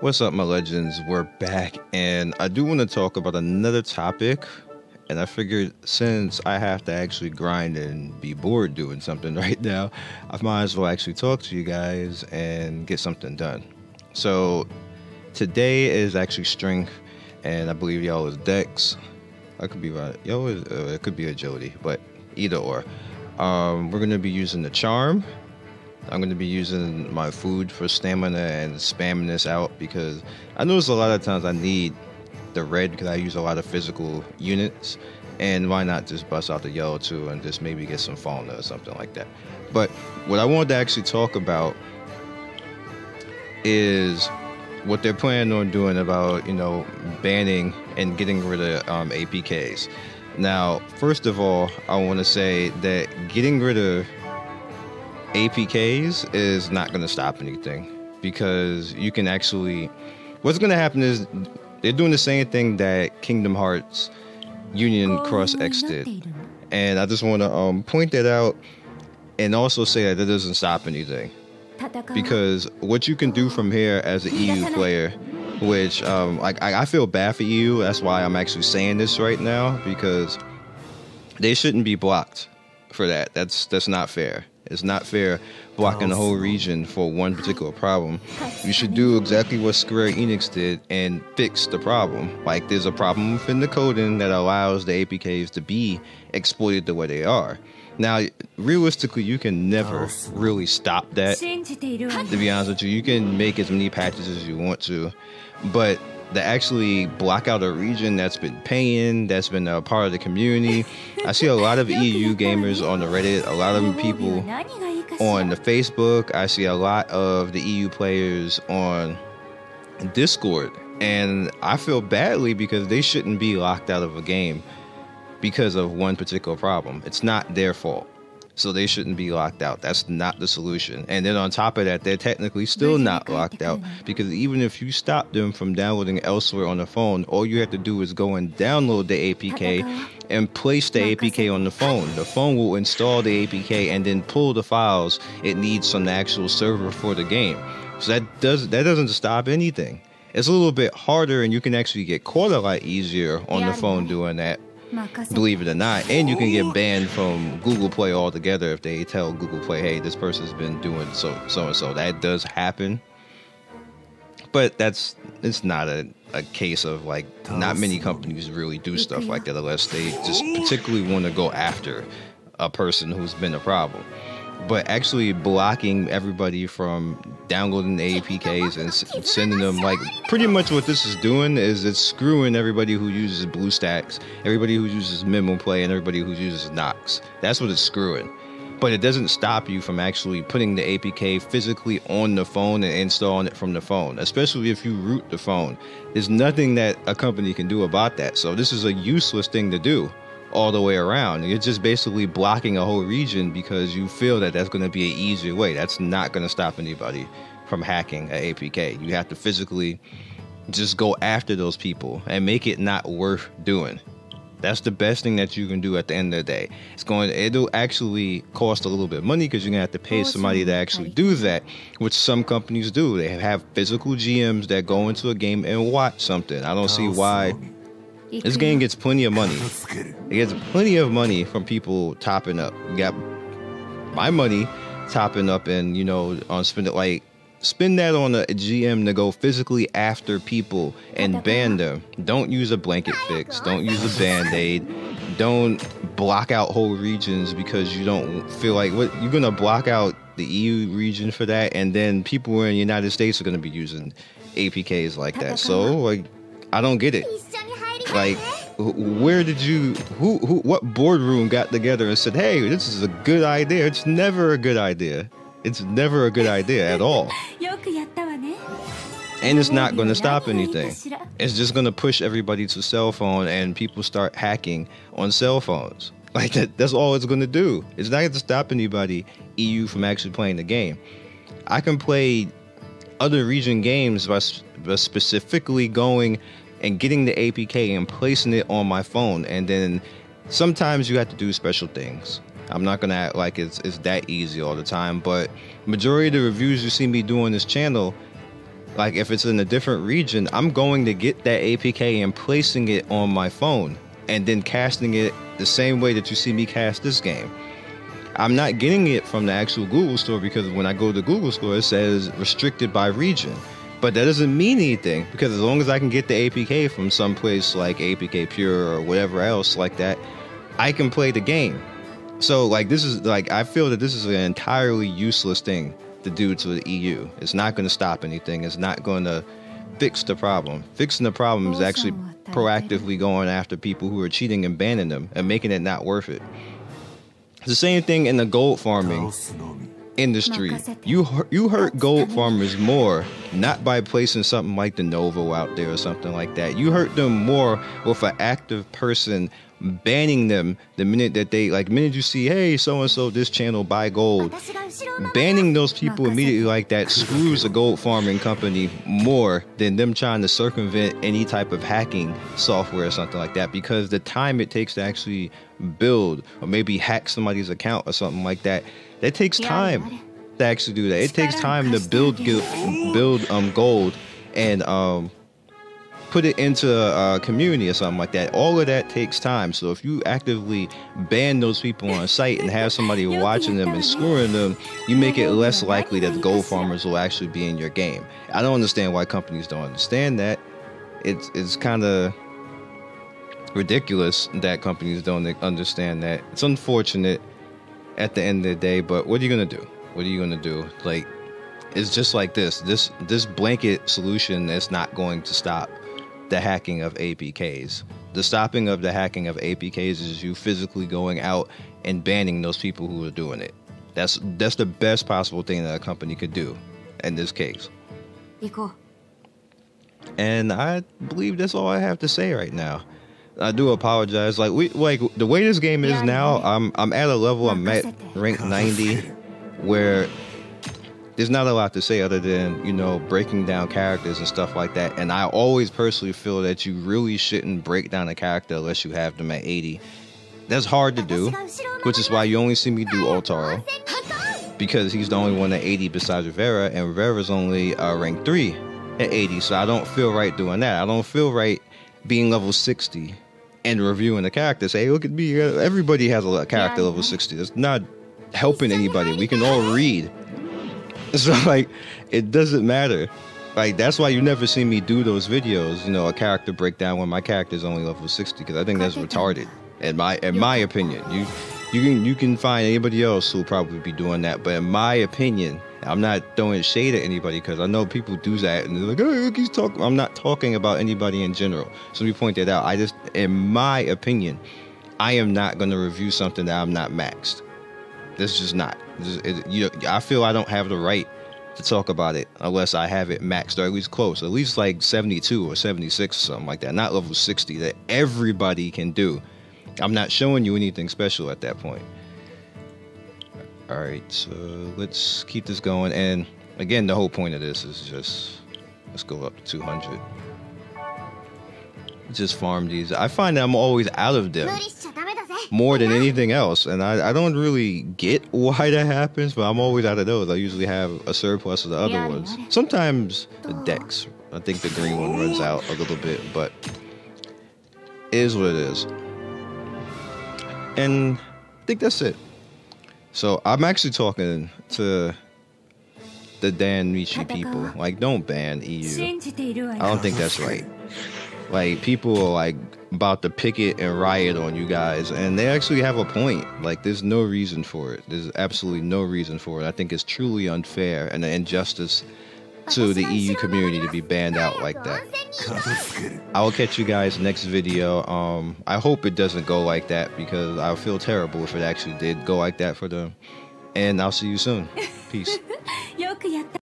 What's up, my legends? We're back, and I do want to talk about another topic. And I figured since I have to actually grind and be bored doing something right now, I might as well actually talk to you guys and get something done. So today is actually strength, and I believe y'all is dex. I could be right. Y'all is it could be agility, but either or. We're gonna be using the charm. I'm going to be using my food for stamina and spamming this out because I notice a lot of times I need the red because I use a lot of physical units, and why not just bust out the yellow too and just maybe get some fauna or something like that. But what I wanted to actually talk about is what they're planning on doing about, banning and getting rid of APKs. Now, first of all, I want to say that getting rid of APKs is not going to stop anything, because you can actually, what's going to happen is they're doing the same thing that Kingdom Hearts Union Cross X did, and I just want to point that out and also say that doesn't stop anything, because what you can do from here as an EU player, which I feel bad for EU, that's why I'm actually saying this right now, because they shouldn't be blocked for that. That's not fair. It's not fair blocking the whole region for one particular problem. You should do exactly what Square Enix did and fix the problem. Like, there's a problem within the coding that allows the APKs to be exploited the way they are. Now, realistically, you can never really stop that. To be honest with you, you can make as many patches as you want to, but to actually block out a region that's been paying, that's been a part of the community. I see a lot of EU gamers on the Reddit, a lot of people on the Facebook. I see a lot of the EU players on Discord, and I feel badly because they shouldn't be locked out of a game because of one particular problem. It's not their fault, so they shouldn't be locked out. That's not the solution. And then on top of that, they're technically still not locked out, because even if you stop them from downloading elsewhere on the phone, all you have to do is go and download the APK and place the APK on the phone. The phone will install the APK and then pull the files it needs from the actual server for the game. So that doesn't stop anything. It's a little bit harder, and you can actually get caught a lot easier on the phone doing that, believe it or not. And you can get banned from Google Play altogether if they tell Google Play, hey, this person's been doing so and so. That does happen, but it's not a case of, like, not many companies really do stuff like that unless they just particularly want to go after a person who's been a problem. But actually blocking everybody from downloading the APKs and sending them, like, pretty much what this is doing is it's screwing everybody who uses BlueStacks, everybody who uses Memo Play, and everybody who uses Nox. That's what it's screwing. But it doesn't stop you from actually putting the APK physically on the phone and installing it from the phone, especially if you root the phone. There's nothing that a company can do about that. So this is a useless thing to do all the way around. You're just basically blocking a whole region because you feel that that's going to be an easier way. That's not going to stop anybody from hacking an APK. You have to physically just go after those people and make it not worth doing. That's the best thing that you can do at the end of the day. It'll actually cost a little bit of money because you're going to have to pay somebody to actually do that, which some companies do. They have physical GMs that go into a game and watch something. I don't see why. This game gets plenty of money. It gets plenty of money from people topping up. You got my money topping up, and on spend that on a GM to go physically after people and ban them. Don't use a blanket fix. Don't use a band-aid. Don't block out whole regions because you don't feel like you're gonna block out the EU region for that, and then people in the United States are gonna be using APKs like that. So I don't get it. Like, what boardroom got together and said, hey, this is a good idea? It's never a good idea. It's never a good idea at all. And it's not going to stop anything. It's just going to push everybody to cell phone, and people start hacking on cell phones. Like, that's all it's going to do. It's not going to stop anybody, EU, from actually playing the game. I can play other region games by specifically going and getting the APK and placing it on my phone, and then sometimes you have to do special things. I'm not gonna act like it's that easy all the time, but majority of the reviews you see me do on this channel, Like if it's in a different region, I'm going to get that APK and placing it on my phone and then casting it the same way that you see me cast this game. I'm not getting it from the actual Google store, because when I go to the Google store, it says restricted by region. But that doesn't mean anything, because as long as I can get the APK from someplace like APK Pure or whatever else like that, I can play the game. So like this is like, I feel that this is an entirely useless thing to do to the EU. It's not going to stop anything. It's not going to fix the problem. Fixing the problem is actually proactively going after people who are cheating and banning them and making it not worth it. It's the same thing in the gold farming industry. You hurt gold farmers more not by placing something like the Novo out there or something like that. You hurt them more with an active person banning them the minute that they, like, minute you see, hey, so and so this channel buy gold, banning those people immediately like that screws a gold farming company more than them trying to circumvent any type of hacking software or something like that, because the time it takes to actually build or maybe hack somebody's account or something like that, that takes time to actually do that. It takes time to build gold and put it into a community or something like that. All of that takes time. So if you actively ban those people on site and have somebody watching them and scoring them, you make it less likely that the gold farmers will actually be in your game. I don't understand why companies don't understand that. It's kind of ridiculous that companies don't understand that. It's unfortunate at the end of the day, but what are you gonna do? What are you gonna do? Like, it's just like this blanket solution that's not going to stop the hacking of APKs. The stopping of the hacking of APKs is you physically going out and banning those people who are doing it. That's the best possible thing that a company could do in this case. And I believe that's all I have to say right now. I do apologize. Like the way this game is now, I'm at a level, I'm at rank 90, where there's not a lot to say other than, you know, breaking down characters and stuff like that. And I always personally feel that you really shouldn't break down a character unless you have them at 80. That's hard to do, which is why you only see me do Otaro, because he's the only one at 80 besides Rivera, and Rivera's only rank 3 at 80. So I don't feel right doing that. I don't feel right being level 60 and reviewing the character. Say, hey, look at me. Everybody has a character level 60. That's not helping anybody. We can all read. So like, it doesn't matter. Like, that's why you never see me do those videos, you know, a character breakdown when my character is only level 60, because I think that's retarded. In my opinion, you can find anybody else who'll probably be doing that, but in my opinion, I'm not throwing shade at anybody, because I know people do that and they're like, oh, look, he's talking. I'm not talking about anybody in general. So let me point that out. In my opinion, I am not going to review something that I'm not maxed. This is just not. I feel I don't have the right to talk about it unless I have it maxed, or at least close, at least like 72 or 76 or something like that, not level 60 that everybody can do. I'm not showing you anything special at that point. All right, so let's keep this going. And again, the whole point of this is just, let's go up to 200. Just farm these. I find that I'm always out of them more than anything else, and I don't really get why that happens, but I'm always out of those. I usually have a surplus of the other ones. Sometimes the decks, I think the green one runs out a little bit, but it is what it is. And I think that's it. So I'm actually talking to the DanMachi people. Like, don't ban EU. I don't think that's right. Like, people are like about to picket and riot on you guys, and they actually have a point. Like, there's no reason for it. There's absolutely no reason for it. I think it's truly unfair and an injustice to the EU community to be banned out like that. I will catch you guys next video. I hope it doesn't go like that, because I feel terrible if it actually did go like that for them. And I'll see you soon. Peace.